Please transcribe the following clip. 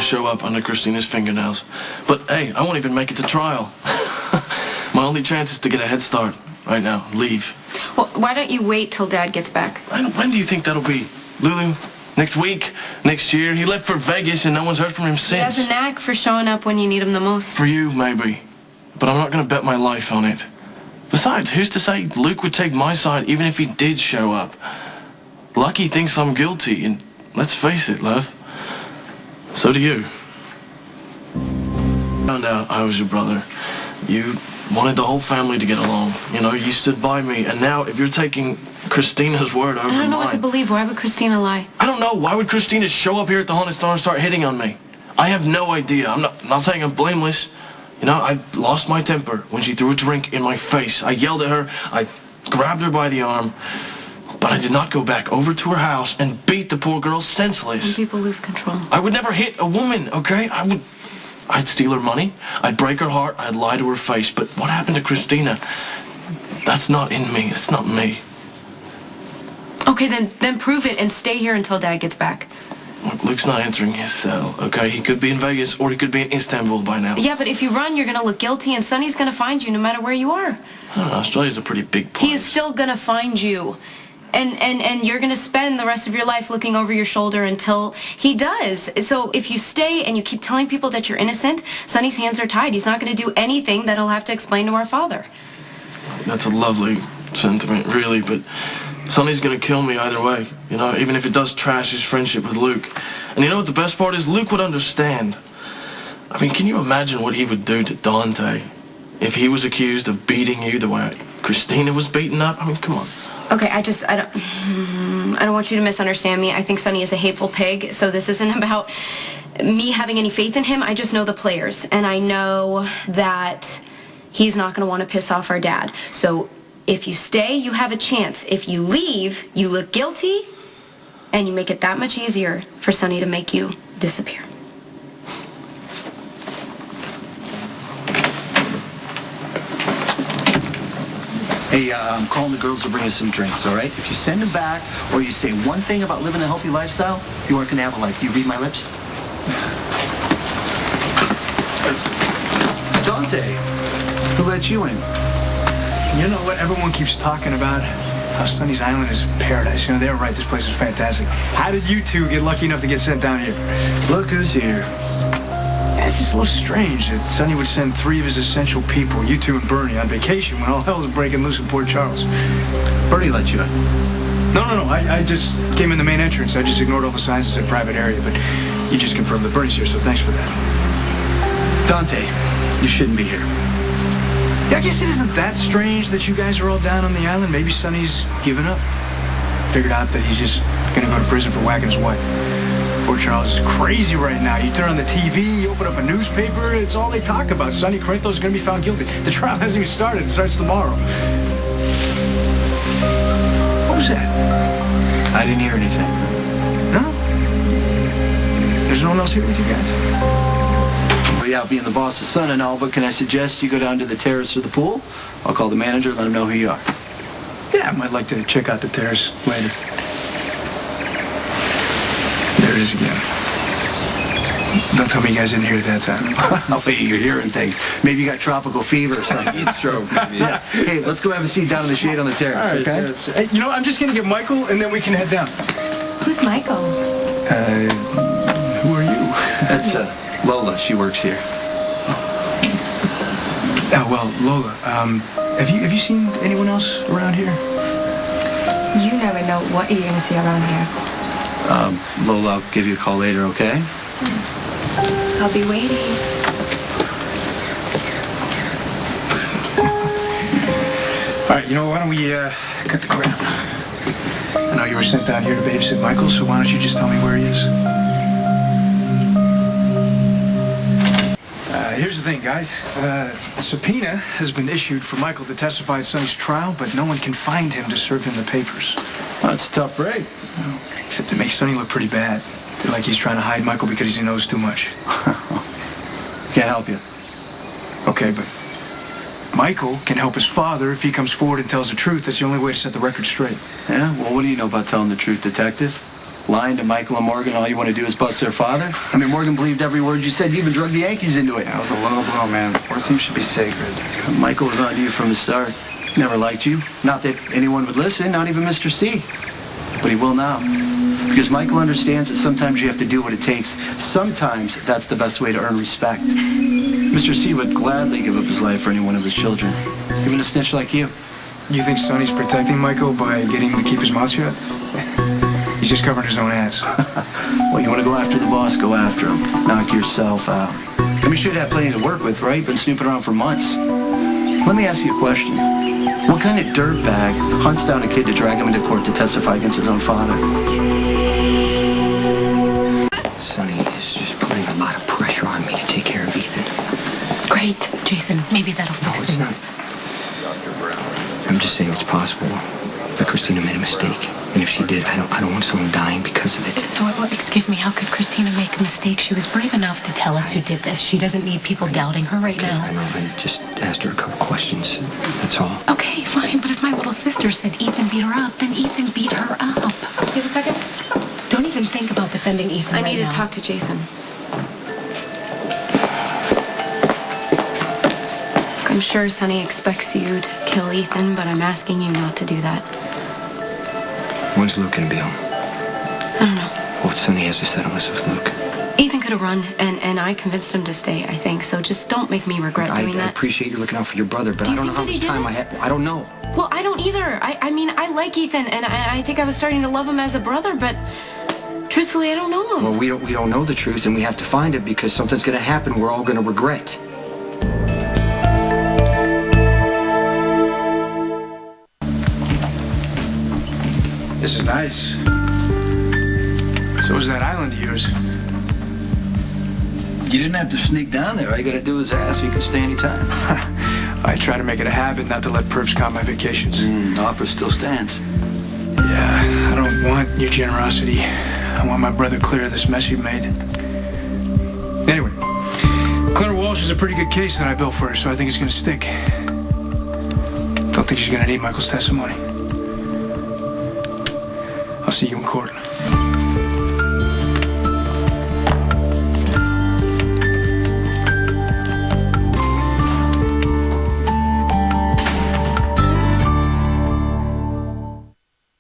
show up under Christina's fingernails. But hey, I won't even make it to trial. My only chance is to get a head start right now. Leave. Well, why don't you wait till Dad gets back? When do you think that'll be? Lulu? Next week? Next year? He left for Vegas and no one's heard from him since. He has a knack for showing up when you need him the most. For you, maybe. But I'm not going to bet my life on it. Besides, who's to say Luke would take my side even if he did show up? Lucky thinks I'm guilty, and let's face it, love. So do you. Found out I was your brother. You wanted the whole family to get along. You know, you stood by me, and now if you're taking Christina's word over mine... I don't know what to believe. Why would Christina lie? I don't know. Why would Christina show up here at the Haunted Star and start hitting on me? I have no idea. I'm not saying I'm blameless. You know, I lost my temper when she threw a drink in my face. I yelled at her. I grabbed her by the arm. But I did not go back over to her house and beat the poor girl senseless. Some people lose control. I would never hit a woman, okay? I'd steal her money. I'd break her heart. I'd lie to her face. But what happened to Christina? That's not in me. That's not me. Okay, then prove it and stay here until Dad gets back. Look, Luke's not answering his cell, okay? He could be in Vegas or he could be in Istanbul by now. Yeah, but if you run, you're going to look guilty and Sonny's going to find you no matter where you are. I don't know. Australia's a pretty big place. He is still going to find you. And you're going to spend the rest of your life looking over your shoulder until he does. So if you stay and you keep telling people that you're innocent, Sonny's hands are tied. He's not going to do anything that he'll have to explain to our father. That's a lovely sentiment, really, but Sonny's going to kill me either way, you know, even if it does trash his friendship with Luke. And you know what the best part is? Luke would understand. I mean, can you imagine what he would do to Dante if he was accused of beating you the way Christina was beaten up? I mean, come on. Okay, I don't want you to misunderstand me. I think Sonny is a hateful pig, so this isn't about me having any faith in him. I just know the players, and I know that he's not going to want to piss off our dad. So if you stay, you have a chance. If you leave, you look guilty, and you make it that much easier for Sonny to make you disappear. Hey, I'm calling the girls to bring us some drinks, all right? If you send them back or you say one thing about living a healthy lifestyle, you aren't going to have a life. Do you read my lips? Dante, who let you in? You know what? Everyone keeps talking about how Sonny's Island is paradise. You know, they're right. This place is fantastic. How did you two get lucky enough to get sent down here? Look who's here. Yeah, it's just a little strange that Sonny would send 3 of his essential people, you two and Bernie, on vacation when all hell was breaking loose in Port Charles. Bernie let you in. No. I just came in the main entrance. I just ignored all the signs that said private area, but you just confirmed that Bernie's here, so thanks for that. Dante, you shouldn't be here. Yeah, I guess it isn't that strange that you guys are all down on the island. Maybe Sonny's given up. Figured out that he's just going to go to prison for whacking his wife. Port Charles is crazy right now. You turn on the TV, you open up a newspaper, it's all they talk about. Sonny Corinthos is going to be found guilty. The trial hasn't even started. It starts tomorrow. What was that? I didn't hear anything. No? There's no one else here with you guys? Well, yeah, being the boss's son and all, but can I suggest you go down to the terrace or the pool? I'll call the manager, let him know who you are. Yeah, I might like to check out the terrace later. There it is again. Don't tell me you guys didn't hear it that time. I'll bet you're hearing things. Maybe you got tropical fever or something. Heat stroke. Yeah. Hey, let's go have a seat down in the shade on the terrace, All right, okay? Hey, you know, I'm just going to get Michael, and then we can head down. Who's Michael? Who are you? That's Lola. She works here. Oh, well, Lola, have you seen anyone else around here? You never know what you're going to see around here. Lola, I'll give you a call later, okay? I'll be waiting. All right, you know, why don't we cut the crap? I know you were sent down here to babysit Michael, so why don't you just tell me where he is? Here's the thing, guys. A subpoena has been issued for Michael to testify at Sonny's trial, but no one can find him to serve him the papers. Well, that's a tough break. Well, except it makes Sonny look pretty bad. Feel like he's trying to hide Michael because he knows too much. Can't help you. Okay, but Michael can help his father if he comes forward and tells the truth. That's the only way to set the record straight. Yeah? Well, what do you know about telling the truth, detective? Lying to Michael and Morgan, all you want to do is bust their father? I mean, Morgan believed every word you said. You even drug the Yankees into it. That was a low blow, man. Sports team should be sacred. Michael was on to you from the start. Never liked you. Not that anyone would listen, not even Mr. C. But he will now. Because Michael understands that sometimes you have to do what it takes. Sometimes that's the best way to earn respect. Mr. C would gladly give up his life for any one of his children. Even a snitch like you. You think Sonny's protecting Michael by getting him to keep his mouth shut? He's just covering his own ass. Well, you want to go after the boss, go after him. Knock yourself out. I mean, you should have plenty to work with, right? Been snooping around for months. Let me ask you a question. What kind of dirtbag hunts down a kid to drag him into court to testify against his own father? Sonny is just putting a lot of pressure on me to take care of Ethan. Great, Jason. Maybe that'll fix it's things. not. I'm just saying it's possible that Christina made a mistake. And if she did, I don't want someone dying because of it. No, excuse me. How could Christina make a mistake? She was brave enough to tell us who did this. She doesn't need people doubting her right now. I know. I just asked her a couple questions. That's all. Okay, fine. But if my little sister said Ethan beat her up, then Ethan beat her up. You have a second? Don't even think about defending Ethan I right need now. to talk to Jason. I'm sure Sonny expects you to kill Ethan, but I'm asking you not to do that. When's Luke gonna be home? I don't know. What Sonny has to settle this with Luke? Ethan could have run, and I convinced him to stay, I think. So just don't make me regret doing I that. appreciate you looking out for your brother, but Do I you don't know how think much that he time I didn't? have. I don't know. Well, I don't either. I mean, I like Ethan, and I think I was starting to love him as a brother, but truthfully, I don't know him. Well, we don't know the truth, and we have to find it because something's gonna happen we're all gonna regret. This is nice. So was that island of yours? You didn't have to sneak down there. All you got to do is ask. You can stay anytime. I try to make it a habit not to let perps count my vacations. The offer still stands. Yeah, I don't want your generosity. I want my brother clear of this mess you made. Anyway, Claire Walsh is a pretty good case that I built for her, so I think it's gonna stick. Don't think she's gonna need Michael's testimony. I'll see you in court.